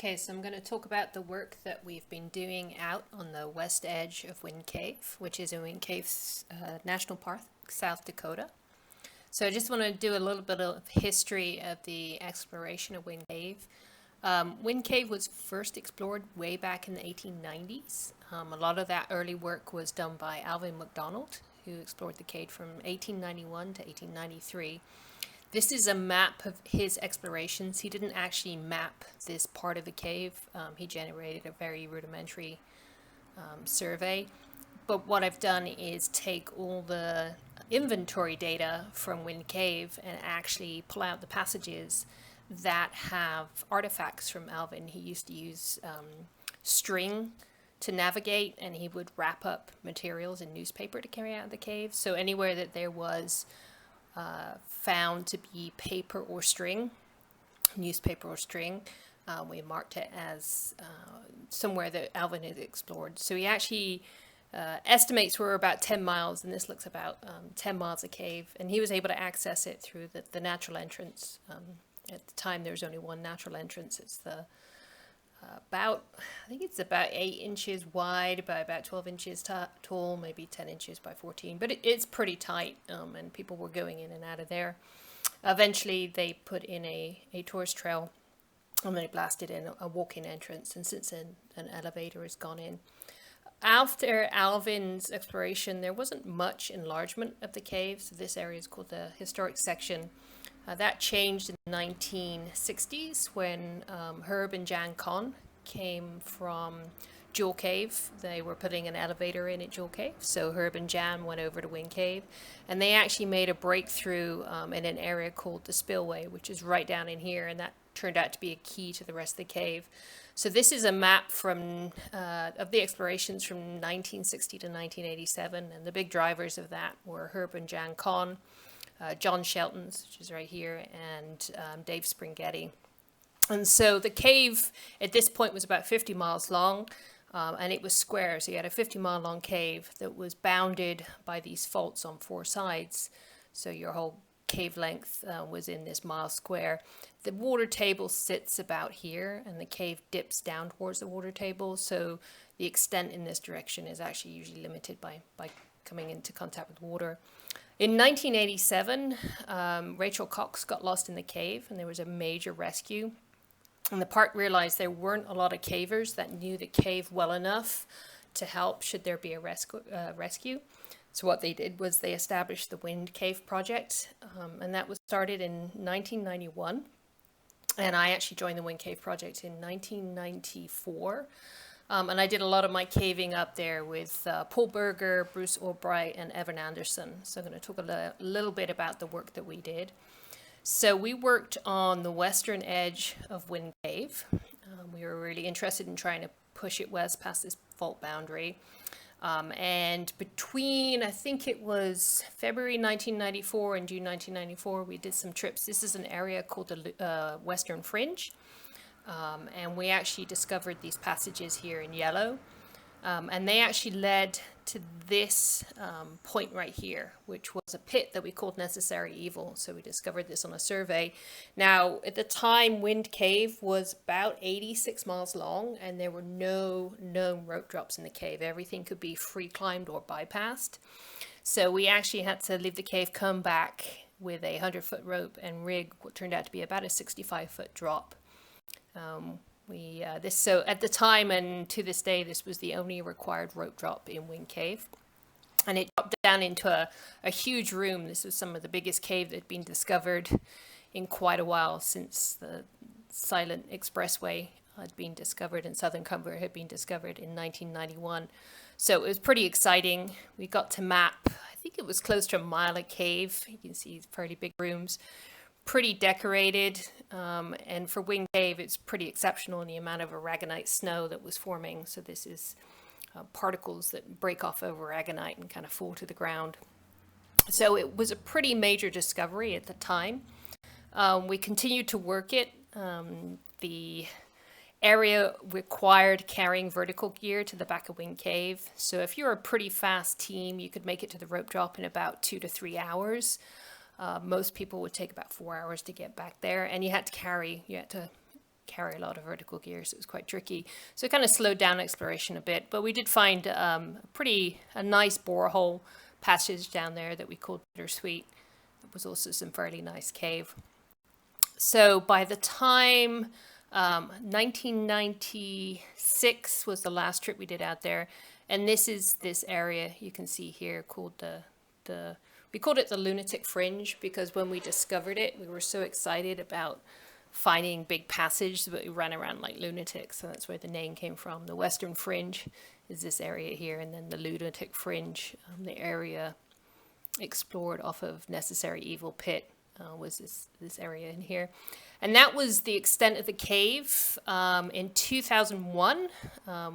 Okay, so I'm going to talk about the work that we've been doing out on the west edge of Wind Cave, which is in Wind Cave National Park, South Dakota. So I just want to do a little bit of history of the exploration of Wind Cave. Wind Cave was first explored way back in the 1890s. A lot of that early work was done by Alvin McDonald, who explored the cave from 1891 to 1893. This is a map of his explorations. He didn't actually map this part of the cave. He generated a very rudimentary survey. But what I've done is take all the inventory data from Wind Cave and actually pull out the passages that have artifacts from Alvin. He used to use string to navigate, and he would wrap up materials in newspaper to carry out of the cave. So anywhere that there was found to be paper or string, newspaper or string, we marked it as somewhere that Alvin had explored. So he actually estimates we're about 10 miles, and this looks about 10 miles of cave, and he was able to access it through the natural entrance. At the time there was only one natural entrance. It's the I think it's about 8 inches wide by about 12 inches tall, maybe 10 inches by 14, but it's pretty tight, and people were going in and out of there. Eventually they put in a tourist trail, and they blasted in a walk-in entrance, and since then an elevator has gone in. After Alvin's exploration, there wasn't much enlargement of the cave, so this area is called the historic section. That changed in the 1960s when Herb and Jan Kahn came from Jewel Cave. They were putting an elevator in at Jewel Cave, so Herb and Jan went over to Wind Cave, and they actually made a breakthrough in an area called the Spillway, which is right down in here, and that turned out to be a key to the rest of the cave. So this is a map from of the explorations from 1960 to 1987, and the big drivers of that were Herb and Jan Kahn, John Shelton's, which is right here, and Dave Springhetti. And so the cave at this point was about 50 miles long, and it was square. So you had a 50-mile long cave that was bounded by these faults on 4 sides. So your whole cave length was in this mile square. The water table sits about here, and the cave dips down towards the water table. So the extent in this direction is actually usually limited by coming into contact with water. In 1987, Rachel Cox got lost in the cave, and there was a major rescue. And the park realized there weren't a lot of cavers that knew the cave well enough to help should there be a rescue. So what they did was they established the Wind Cave Project, and that was started in 1991. And I actually joined the Wind Cave Project in 1994. And I did a lot of my caving up there with Paul Berger, Bruce Albright, and Evan Anderson. So I'm going to talk a little bit about the work that we did. So we worked on the western edge of Wind Cave. We were really interested in trying to push it west past this fault boundary. And between, I think it was February 1994 and June 1994, we did some trips. This is an area called the Western Fringe. And we actually discovered these passages here in yellow, and they actually led to this point right here, which was a pit that we called Necessary Evil. So we discovered this on a survey. Now, at the time, Wind Cave was about 86 miles long, and there were no known rope drops in the cave. Everything could be free climbed or bypassed. So we actually had to leave the cave, come back with a 100-foot rope, and rig what turned out to be about a 65-foot drop. So at the time and to this day, this was the only required rope drop in Wind Cave, and it dropped down into a huge room. This was some of the biggest cave that had been discovered in quite a while, since the Silent Expressway had been discovered and Southern Comfort had been discovered in 1991. So it was pretty exciting. We got to map, I think it was close to a mile of cave. You can see fairly big rooms, pretty decorated, and for Wind Cave it's pretty exceptional in the amount of aragonite snow that was forming. So this is particles that break off over aragonite and kind of fall to the ground. So it was a pretty major discovery at the time. We continued to work it. The area required carrying vertical gear to the back of Wind Cave. So if you're a pretty fast team, you could make it to the rope drop in about 2 to 3 hours. Most people would take about 4 hours to get back there, and you had to carry a lot of vertical gear, so it was quite tricky. So it kind of slowed down exploration a bit, but we did find a nice borehole passage down there that we called Bittersweet. It was also some fairly nice cave. So by the time 1996 was the last trip we did out there, and this is this area you can see here called we called it the Lunatic Fringe, because when we discovered it, we were so excited about finding big passage that we ran around like lunatics. So that's where the name came from. The Western Fringe is this area here, and then the Lunatic Fringe, the area explored off of Necessary Evil Pit, was this area in here. And that was the extent of the cave. In 2001,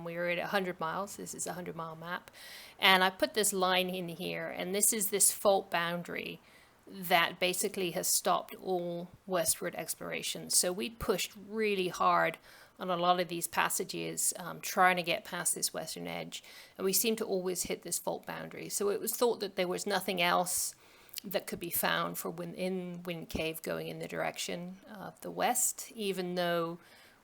we were at 100 miles. This is a 100-mile map. And I put this line in here, and this is this fault boundary that basically has stopped all westward exploration. So we pushed really hard on a lot of these passages, trying to get past this western edge. And we seem to always hit this fault boundary. So it was thought that there was nothing else that could be found in Wind Cave going in the direction of the west, even though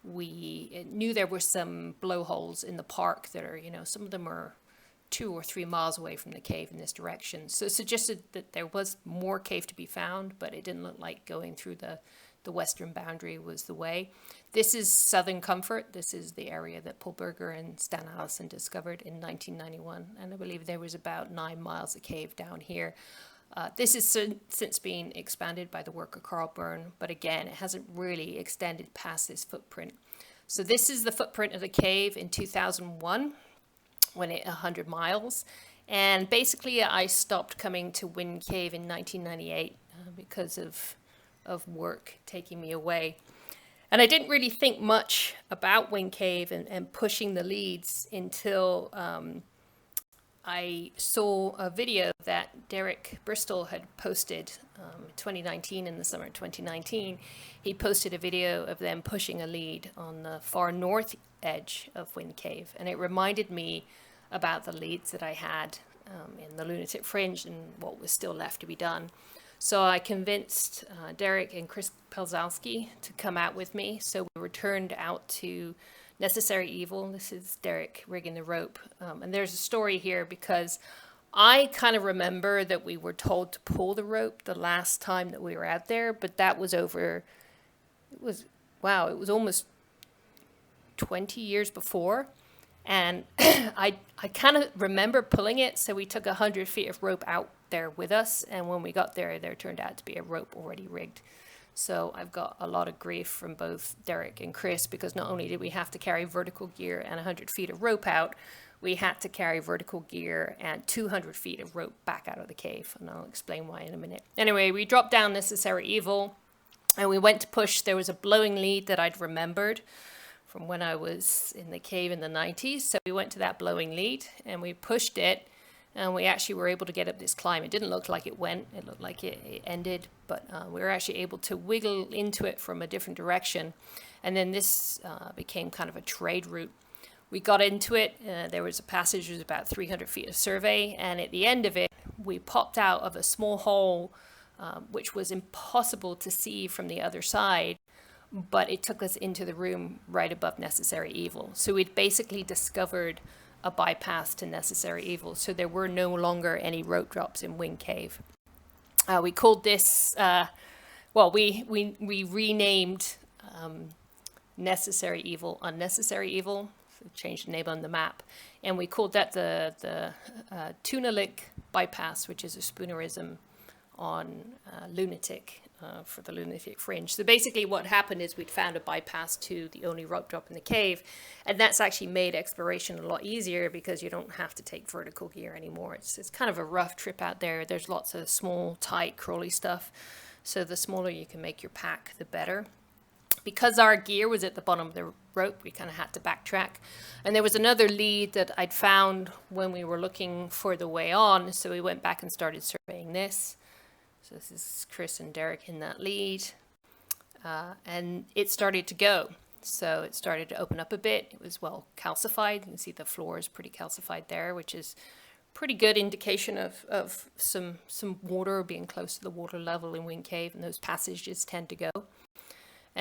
we knew there were some blowholes in the park that are, some of them are 2 or 3 miles away from the cave in this direction. So it suggested that there was more cave to be found, but it didn't look like going through the western boundary was the way. This is Southern Comfort. This is the area that Paul Berger and Stan Allison discovered in 1991. And I believe there was about 9 miles of cave down here. This has since been expanded by the work of Carl Byrne, but again, it hasn't really extended past this footprint. So this is the footprint of the cave in 2001, when it 100 miles. And basically, I stopped coming to Wind Cave in 1998 because of work taking me away. And I didn't really think much about Wind Cave and pushing the leads until I saw a video that Derek Bristol had posted 2019, in the summer of 2019. He posted a video of them pushing a lead on the far north edge of Wind Cave. And it reminded me about the leads that I had in the Lunatic Fringe and what was still left to be done. So I convinced Derek and Chris Pelzowski to come out with me. So we returned out to Necessary Evil. This is Derek rigging the rope. And there's a story here because I kind of remember that we were told to pull the rope the last time that we were out there, but that was over, it was almost 20 years before. And I kind of remember pulling it, so we took 100 feet of rope out there with us, and when we got there turned out to be a rope already rigged. So I've got a lot of grief from both Derek and Chris, because not only did we have to carry vertical gear and 100 feet of rope out, we had to carry vertical gear and 200 feet of rope back out of the cave, and I'll explain why in a minute. Anyway, we dropped down Necessary Evil, and we went to push. There was a blowing lead that I'd remembered from when I was in the cave in the 90s. So we went to that blowing lead and we pushed it, and we actually were able to get up this climb. It didn't look like it went, it looked like it ended, but we were actually able to wiggle into it from a different direction. And then this became kind of a trade route. We got into it, there was a passage, it was about 300 feet of survey, and at the end of it, we popped out of a small hole, which was impossible to see from the other side, but it took us into the room right above Necessary Evil. So we'd basically discovered a bypass to Necessary Evil, so there were no longer any rope drops in Wind Cave. We called this, we renamed Necessary Evil Unnecessary Evil, so changed the name on the map, and we called that the Tuna Lick Bypass, which is a spoonerism on Lunatic, for the Lunatic Fringe. So basically what happened is we'd found a bypass to the only rope drop in the cave, and that's actually made exploration a lot easier because you don't have to take vertical gear anymore. It's kind of a rough trip out there. There's lots of small, tight, crawly stuff, so the smaller you can make your pack, the better. Because our gear was at the bottom of the rope, we kind of had to backtrack. And there was another lead that I'd found when we were looking for the way on, so we went back and started surveying this. So this is Chris and Derek in that lead, and it started to go. So it started to open up a bit. It was well calcified. You can see the floor is pretty calcified there, which is pretty good indication of some water, being close to the water level in Wind Cave, and those passages tend to go.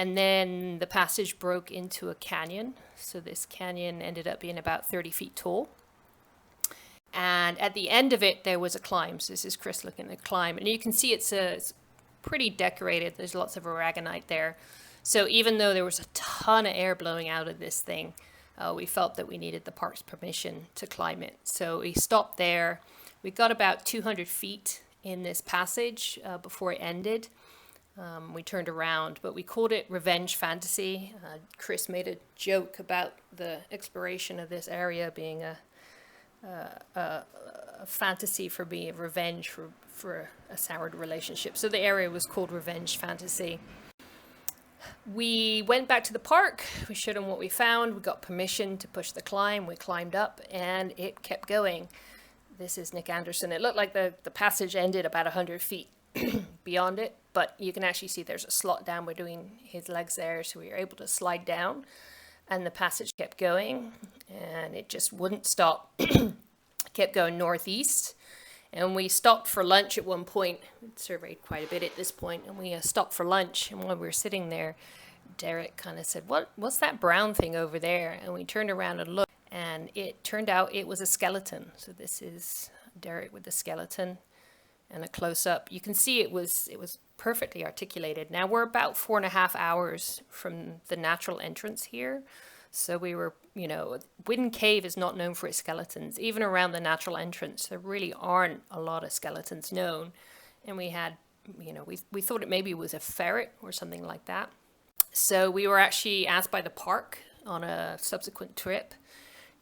And then the passage broke into a canyon. So this canyon ended up being about 30 feet tall. And at the end of it, there was a climb. So this is Chris looking at the climb. And you can see it's pretty decorated. There's lots of aragonite there. So even though there was a ton of air blowing out of this thing, we felt that we needed the park's permission to climb it. So we stopped there. We got about 200 feet in this passage before it ended. We turned around, but we called it Revenge Fantasy. Chris made a joke about the exploration of this area being a fantasy for being revenge for a soured relationship. So the area was called Revenge Fantasy. We went back to the park. We showed them what we found. We got permission to push the climb. We climbed up and it kept going. This is Nick Anderson. It looked like the passage ended about 100 feet beyond it, but you can actually see there's a slot down between his legs there, so we were able to slide down, and the passage kept going, and it just wouldn't stop. It kept going northeast, and we stopped for lunch at one point. We'd surveyed quite a bit at this point, and we stopped for lunch, and while we were sitting there, Derek kind of said, what's that brown thing over there? And we turned around and looked, and it turned out it was a skeleton. So this is Derek with the skeleton. And a close-up, you can see it was perfectly articulated. Now we're about 4.5 hours from the natural entrance here. So we were, Wind Cave is not known for its skeletons. Even around the natural entrance, there really aren't a lot of skeletons known. And we had, we thought it maybe was a ferret or something like that. So we were actually asked by the park on a subsequent trip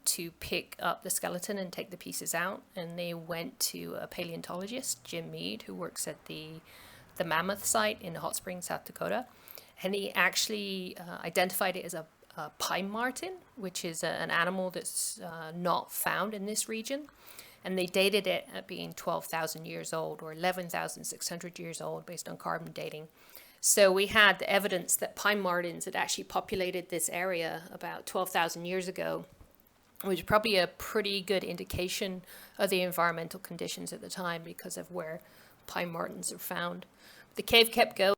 to pick up the skeleton and take the pieces out, and they went to a paleontologist, Jim Mead, who works at the Mammoth site in Hot Springs, South Dakota, and he actually identified it as a pine marten, which is an animal that's not found in this region, and they dated it at being 12,000 years old or 11,600 years old based on carbon dating. So we had the evidence that pine martens had actually populated this area about 12,000 years ago, which is probably a pretty good indication of the environmental conditions at the time because of where pine martens are found. The cave kept going.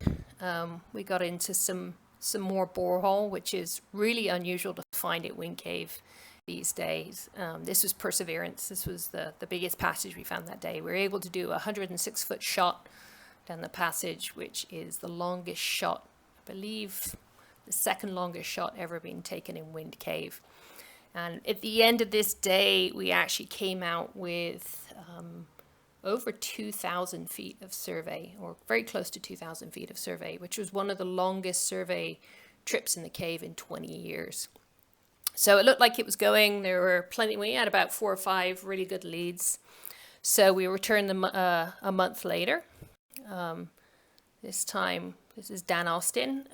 We got into some more borehole, which is really unusual to find at Wind Cave these days. This was Perseverance. This was the biggest passage we found that day. We were able to do a 106-foot shot down the passage, which is the longest shot, I believe the second longest shot ever been taken in Wind Cave. And at the end of this day, we actually came out with over 2,000 feet of survey, or very close to 2,000 feet of survey, which was one of the longest survey trips in the cave in 20 years. So it looked like it was going. There were plenty. We had about 4 or 5 really good leads. So we returned them a month later. This time, this is Dan Austin.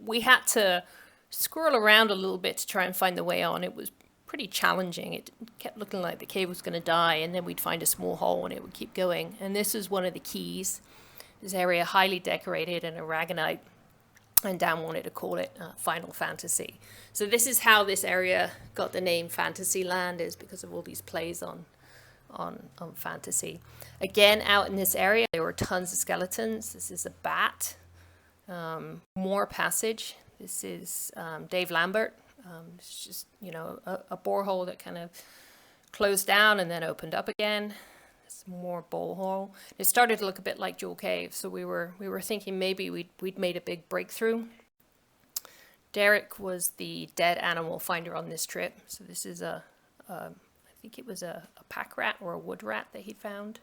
We had to squirrel around a little bit to try and find the way on. It was pretty challenging. It kept looking like the cave was going to die, and then we'd find a small hole and it would keep going. And this is one of the keys. This area highly decorated in aragonite, and Dan wanted to call it Final Fantasy. So this is how this area got the name Fantasyland, is because of all these plays on fantasy. Again, out in this area, there were tons of skeletons. This is a bat. More passage. This is Dave Lambert. It's just, a borehole that kind of closed down and then opened up again. It's more borehole. It started to look a bit like Jewel Cave, so we were thinking maybe we'd made a big breakthrough. Derek was the dead animal finder on this trip. So this is I think it was a pack rat or a wood rat that he found.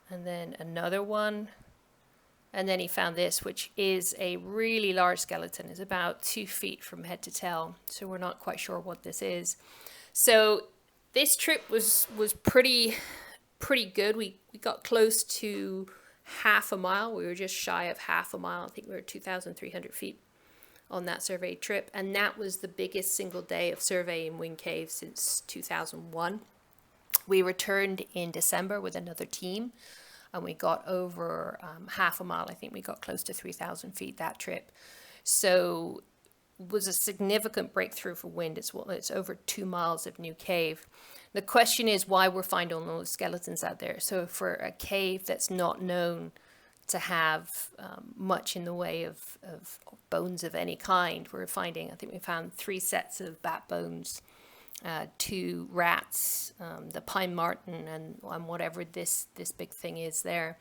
And then another one. And then he found this, which is a really large skeleton. It's about 2 feet from head to tail. So we're not quite sure what this is. So this trip was pretty good. We got close to half a mile. We were just shy of half a mile. I think we were 2,300 feet on that survey trip. And that was the biggest single day of survey in Wind Cave since 2001. We returned in December with another team. And we got over half a mile. I think we got close to 3,000 feet that trip. So it was a significant breakthrough for wind. It's over 2 miles of new cave. The question is why we're finding all those skeletons out there. So for a cave that's not known to have much in the way of bones of any kind. We're finding, I think we found 3 sets of bat bones, 2 rats, the pine marten, and whatever this big thing is there.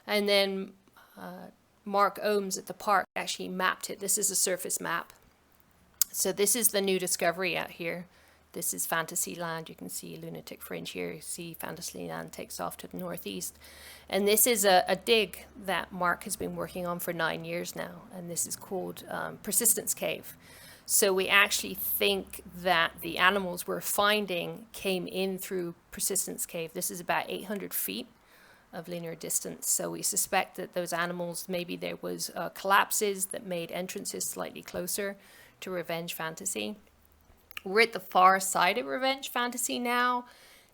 And then Mark Ohms at the park actually mapped it. This is a surface map. So this is the new discovery out here. This is Fantasyland. You can see Lunatic Fringe here. You see Fantasyland takes off to the northeast. And this is a dig that Mark has been working on for 9 years now. And this is called Persistence Cave. So we actually think that the animals we're finding came in through Persistence Cave. This is about 800 feet of linear distance. So we suspect that those animals, maybe there was collapses that made entrances slightly closer to Revenge Fantasy. We're at the far side of Revenge Fantasy now,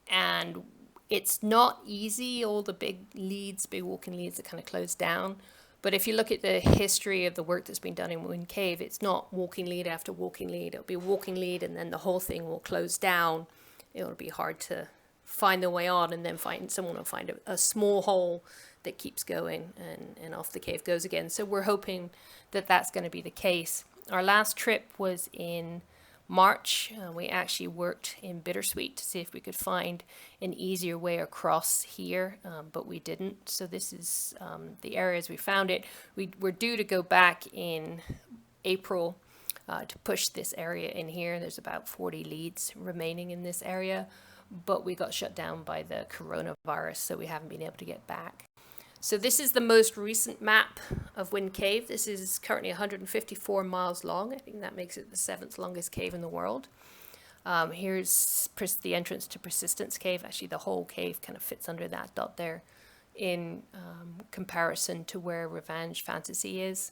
and it's not easy. All the big walking leads are kind of closed down. But if you look at the history of the work that's been done in Wind Cave, it's not walking lead after walking lead. It'll be walking lead, and then the whole thing will close down. It'll be hard to find the way on, and then someone will find a small hole that keeps going, and off the cave goes again. So we're hoping that that's going to be the case. Our last trip was in March. We actually worked in Bittersweet to see if we could find an easier way across here, but we didn't. So this is the areas we found it. We're due to go back in April to push this area in here. There's about 40 leads remaining in this area, but we got shut down by the coronavirus, so we haven't been able to get back. So this is the most recent map of Wind Cave. This is currently 154 miles long. I think that makes it the 7th longest cave in the world. Here's the entrance to Persistence Cave. Actually, the whole cave kind of fits under that dot there in comparison to where Revenge Fantasy is.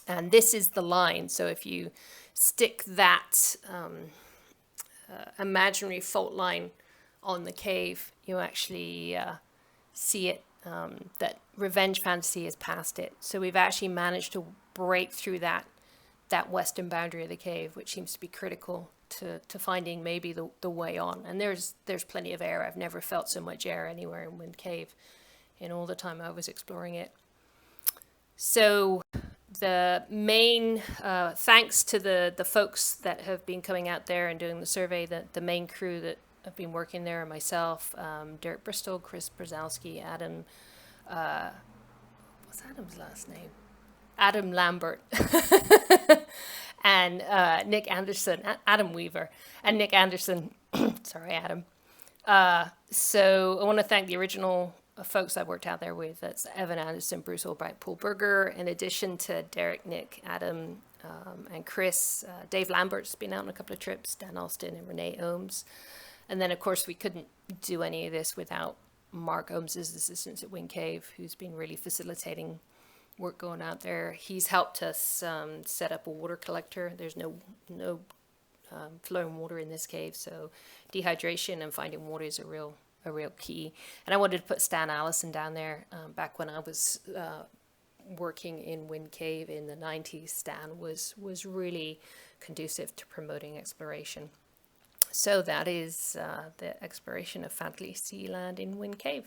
And this is the line. So if you stick that imaginary fault line on the cave, you actually see it. That Revenge Fantasy is past it. So we've actually managed to break through that western boundary of the cave, which seems to be critical to finding maybe the way on. And there's plenty of air. I've never felt so much air anywhere in Wind Cave in all the time I was exploring it. So the main, thanks to the folks that have been coming out there and doing the survey, the main crew that I've been working there, myself, Derek Bristol, Chris Brzezowski, Adam, what's Adam's last name? Adam Lambert, and Nick Anderson, Adam Weaver, and Nick Anderson. Sorry, Adam. So I want to thank the original folks I worked out there with. That's Evan Anderson, Bruce Albright, Paul Berger, in addition to Derek, Nick, Adam, and Chris. Dave Lambert's been out on a couple of trips, Dan Austin and Renee Ohms. And then, of course, we couldn't do any of this without Mark Ohms' assistant at Wind Cave, who's been really facilitating work going out there. He's helped us set up a water collector. There's no flowing water in this cave, so dehydration and finding water is a real key. And I wanted to put Stan Allison down there. Back when I was working in Wind Cave in the 90s, Stan was really conducive to promoting exploration. So that is the exploration of Fantasyland in Wind Cave.